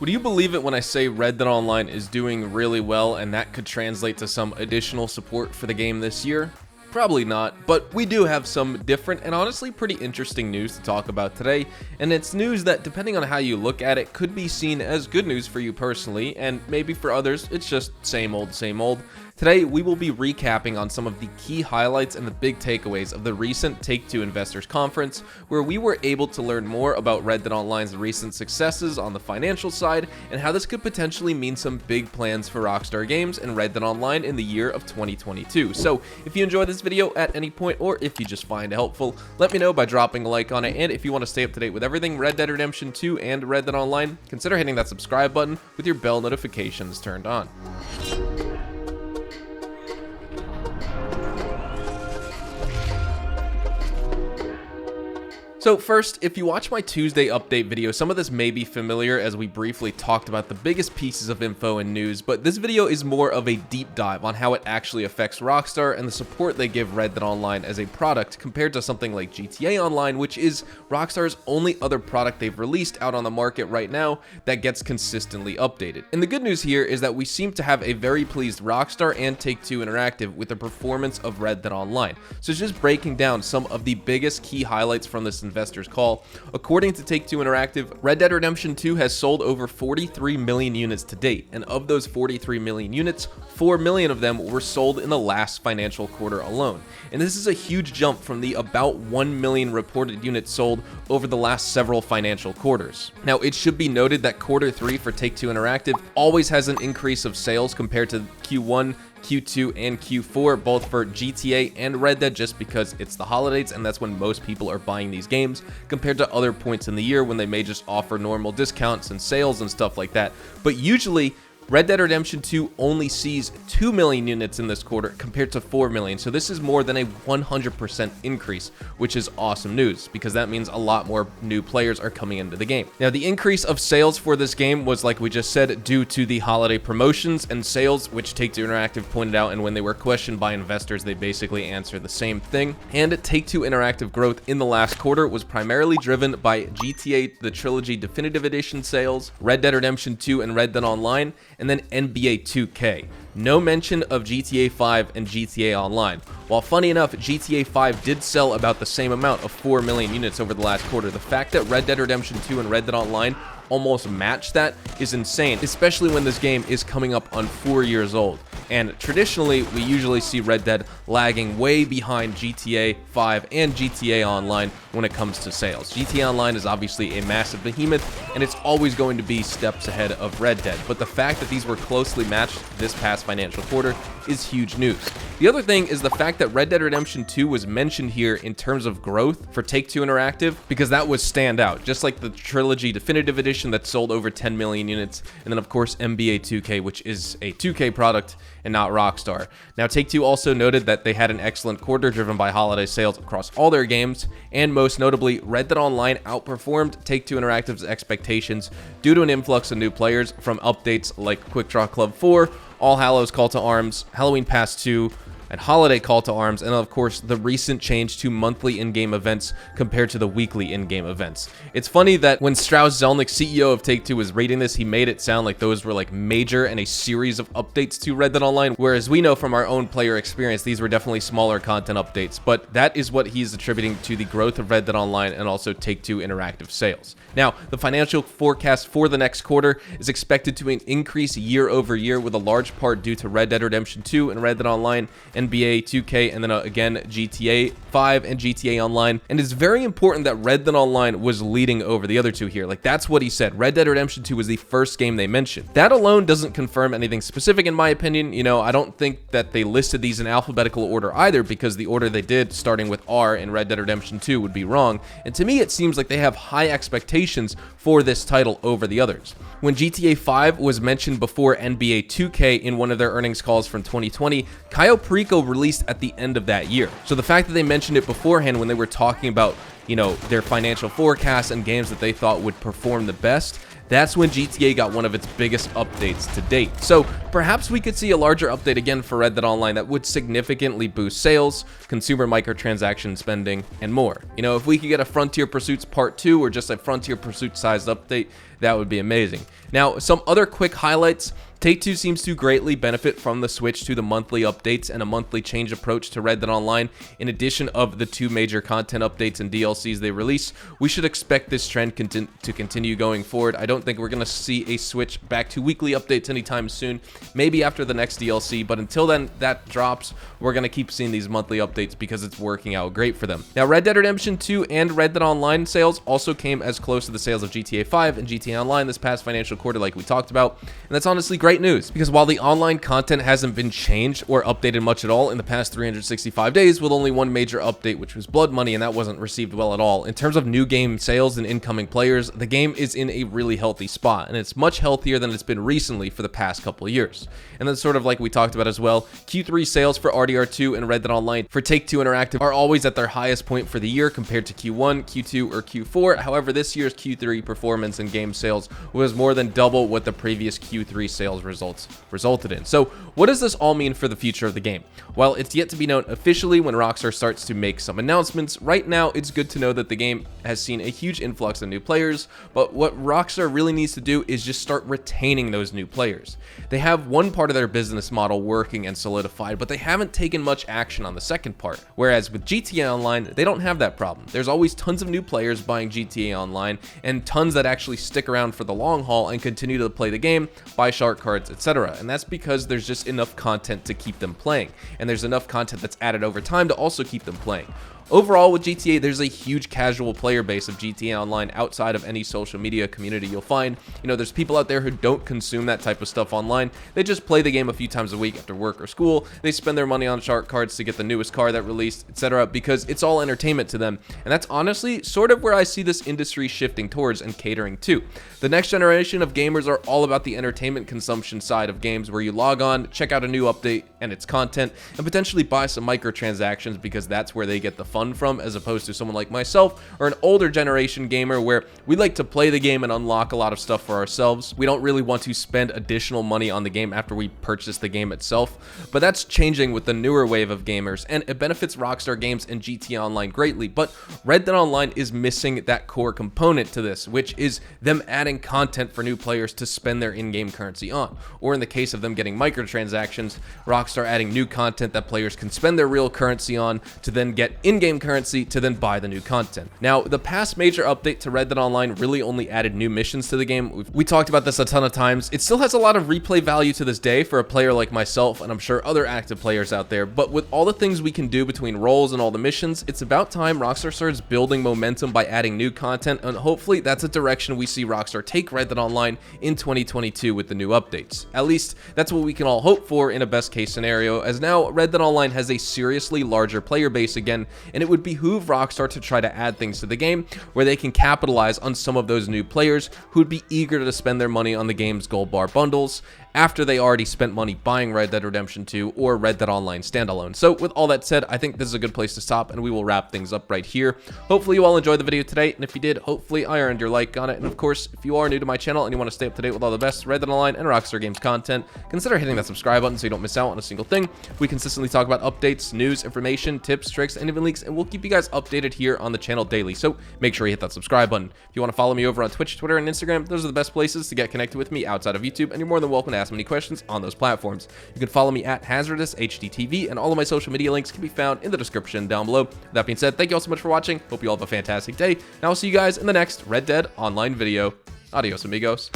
Would you believe it when I say Red Dead Online is doing really well and that could translate to some additional support for the game this year? Probably not, but we do have some different and honestly pretty interesting news to talk about today, and it's news that, depending on how you look at it, could be seen as good news for you personally, and maybe for others, it's just same old, same old. Today, we will be recapping on some of the key highlights and the big takeaways of the recent Take-Two Investors Conference, where we were able to learn more about Red Dead Online's recent successes on the financial side, and how this could potentially mean some big plans for Rockstar Games and Red Dead Online in the year of 2022. So, if you enjoyed this video at any point, or if you just find it helpful, let me know by dropping a like on it, and if you want to stay up to date with everything Red Dead Redemption 2 and Red Dead Online, consider hitting that subscribe button with your bell notifications turned on. So first, if you watch my Tuesday update video, some of this may be familiar as we briefly talked about the biggest pieces of info and news, but this video is more of a deep dive on how it actually affects Rockstar and the support they give Red Dead Online as a product compared to something like GTA Online, which is Rockstar's only other product they've released out on the market right now that gets consistently updated. And the good news here is that we seem to have a very pleased Rockstar and Take-Two Interactive with the performance of Red Dead Online. So just breaking down some of the biggest key highlights from this investors call. According to Take-Two Interactive, Red Dead Redemption 2 has sold over 43 million units to date, and of those 43 million units, 4 million of them were sold in the last financial quarter alone. And this is a huge jump from the about 1 million reported units sold over the last several financial quarters. Now, it should be noted that quarter 3 for Take-Two Interactive always has an increase of sales compared to Q1, Q2, and Q4, both for GTA and Red Dead, just because it's the holidays and that's when most people are buying these games, compared to other points in the year when they may just offer normal discounts and sales and stuff like that. But usually, Red Dead Redemption 2 only sees 2 million units in this quarter compared to 4 million, so this is more than a 100% increase, which is awesome news, because that means a lot more new players are coming into the game. Now, the increase of sales for this game was, like we just said, due to the holiday promotions and sales, which Take-Two Interactive pointed out, and when they were questioned by investors, they basically answered the same thing. And Take-Two Interactive growth in the last quarter was primarily driven by GTA The Trilogy Definitive Edition sales, Red Dead Redemption 2 and Red Dead Online, and then NBA 2K. No mention of GTA 5 and GTA Online. While funny enough, GTA 5 did sell about the same amount of 4 million units over the last quarter. The fact that Red Dead Redemption 2 and Red Dead Online almost match that is insane, especially when this game is coming up on 4 years old. And traditionally, we usually see Red Dead lagging way behind GTA 5 and GTA Online when it comes to sales. GTA Online is obviously a massive behemoth, and it's always going to be steps ahead of Red Dead. But the fact that these were closely matched this past financial quarter is huge news. The other thing is the fact that Red Dead Redemption 2 was mentioned here in terms of growth for Take-Two Interactive, because that was standout, just like the Trilogy Definitive Edition that sold over 10 million units, and then of course NBA 2K, which is a 2K product and not Rockstar. Now, Take-Two also noted that they had an excellent quarter driven by holiday sales across all their games, and most notably, Red Dead Online outperformed Take-Two Interactive's expectations due to an influx of new players from updates like Quick Draw Club 4, All Hallows Call to Arms, Halloween Pass 2, and Holiday Call to Arms, and of course the recent change to monthly in-game events compared to the weekly in-game events. It's funny that when Strauss Zelnick, CEO of Take-Two, was rating this, he made it sound like those were like major and a series of updates to Red Dead Online, whereas we know from our own player experience these were definitely smaller content updates. But that is what he's attributing to the growth of Red Dead Online and also Take-Two Interactive sales. Now, the financial forecast for the next quarter is expected to increase year over year, with a large part due to Red Dead Redemption 2 and Red Dead Online, NBA 2K, and then again GTA 5 and GTA Online. And it's very important that Red Dead Online was leading over the other two here. Like, that's what he said. Red Dead Redemption 2 was the first game they mentioned. That alone doesn't confirm anything specific in my opinion. You know, I don't think that they listed these in alphabetical order either, because the order they did, starting with R in Red Dead Redemption 2, would be wrong. And to me, it seems like they have high expectations for this title over the others. When GTA 5 was mentioned before NBA 2K in one of their earnings calls from 2020, Cayo Perico released at the end of that year. So the fact that they mentioned it beforehand when they were talking about, you know, their financial forecasts and games that they thought would perform the best, that's when GTA got one of its biggest updates to date. So perhaps we could see a larger update again for Red Dead Online that would significantly boost sales, consumer microtransaction spending, and more. You know, if we could get a Frontier Pursuits Part 2 or just a Frontier Pursuits sized update, that would be amazing. Now, some other quick highlights. Take-Two seems to greatly benefit from the switch to the monthly updates and a monthly change approach to Red Dead Online. In addition of the 2 major content updates and DLCs they release, we should expect this trend to continue going forward. I don't think we're going to see a switch back to weekly updates anytime soon, maybe after the next DLC, but until then that drops, we're going to keep seeing these monthly updates because it's working out great for them. Now, Red Dead Redemption 2 and Red Dead Online sales also came as close to the sales of GTA 5 and GTA Online this past financial quarter like we talked about, and that's honestly great news, because while the online content hasn't been changed or updated much at all in the past 365 days, with only one major update, which was Blood Money, and that wasn't received well at all. In terms of new game sales and incoming players, the game is in a really healthy spot, and it's much healthier than it's been recently for the past couple of years. And then sort of like we talked about as well, Q3 sales for RDR2 and Red Dead Online for Take-Two Interactive are always at their highest point for the year compared to Q1, Q2, or Q4. However, this year's Q3 performance in game sales was more than double what the previous Q3 sales resulted in. So what does this all mean for the future of the game? Well, it's yet to be known officially when Rockstar starts to make some announcements. Right now, it's good to know that the game has seen a huge influx of new players, but what Rockstar really needs to do is just start retaining those new players. They have one part of their business model working and solidified, but they haven't taken much action on the second part. Whereas with GTA Online, they don't have that problem. There's always tons of new players buying GTA Online and tons that actually stick around for the long haul and continue to play the game, buy shark cards, etc. And that's because there's just enough content to keep them playing, and there's enough content that's added over time to also keep them playing. Overall, with GTA, there's a huge casual player base of GTA Online outside of any social media community you'll find. You know, there's people out there who don't consume that type of stuff online. They just play the game a few times a week after work or school. They spend their money on shark cards to get the newest car that released, etc., because it's all entertainment to them. And that's honestly sort of where I see this industry shifting towards and catering to. The next generation of gamers are all about the entertainment consumption side of games, where you log on, check out a new update and its content, and potentially buy some microtransactions because that's where they get the fun from, as opposed to someone like myself or an older generation gamer where we like to play the game and unlock a lot of stuff for ourselves. We don't really want to spend additional money on the game after we purchase the game itself, but that's changing with the newer wave of gamers, and it benefits Rockstar Games and GTA Online greatly. But Red Dead Online is missing that core component to this, which is them adding content for new players to spend their in-game currency on, or in the case of them getting microtransactions, Rockstar adding new content that players can spend their real currency on to then get in-game currency to then buy the new content. Now, the past major update to Red Dead Online really only added new missions to the game. We talked about this a ton of times. It still has a lot of replay value to this day for a player like myself, and I'm sure other active players out there, but with all the things we can do between roles and all the missions, it's about time Rockstar starts building momentum by adding new content, and hopefully that's a direction we see Rockstar take Red Dead Online in 2022 with the new updates. At least that's what we can all hope for in a best case scenario, as now Red Dead Online has a seriously larger player base again, and it would behoove Rockstar to try to add things to the game where they can capitalize on some of those new players who would be eager to spend their money on the game's gold bar bundles after they already spent money buying Red Dead Redemption 2 or Red Dead Online standalone. So with all that said, I think this is a good place to stop, and we will wrap things up right here. Hopefully you all enjoyed the video today, and if you did, hopefully I earned your like on it. And of course, if you are new to my channel and you want to stay up to date with all the best Red Dead Online and Rockstar Games content, consider hitting that subscribe button so you don't miss out on a single thing. We consistently talk about updates, news, information, tips, tricks, and even leaks, and we'll keep you guys updated here on the channel daily. So make sure you hit that subscribe button. If you want to follow me over on Twitch, Twitter, and Instagram, those are the best places to get connected with me outside of YouTube, and you're more than welcome to ask me any questions on those platforms. You can follow me at HazardousHDTV, and all of my social media links can be found in the description down below. With that being said, thank you all so much for watching. Hope you all have a fantastic day, and I'll see you guys in the next Red Dead Online video. Adios, amigos.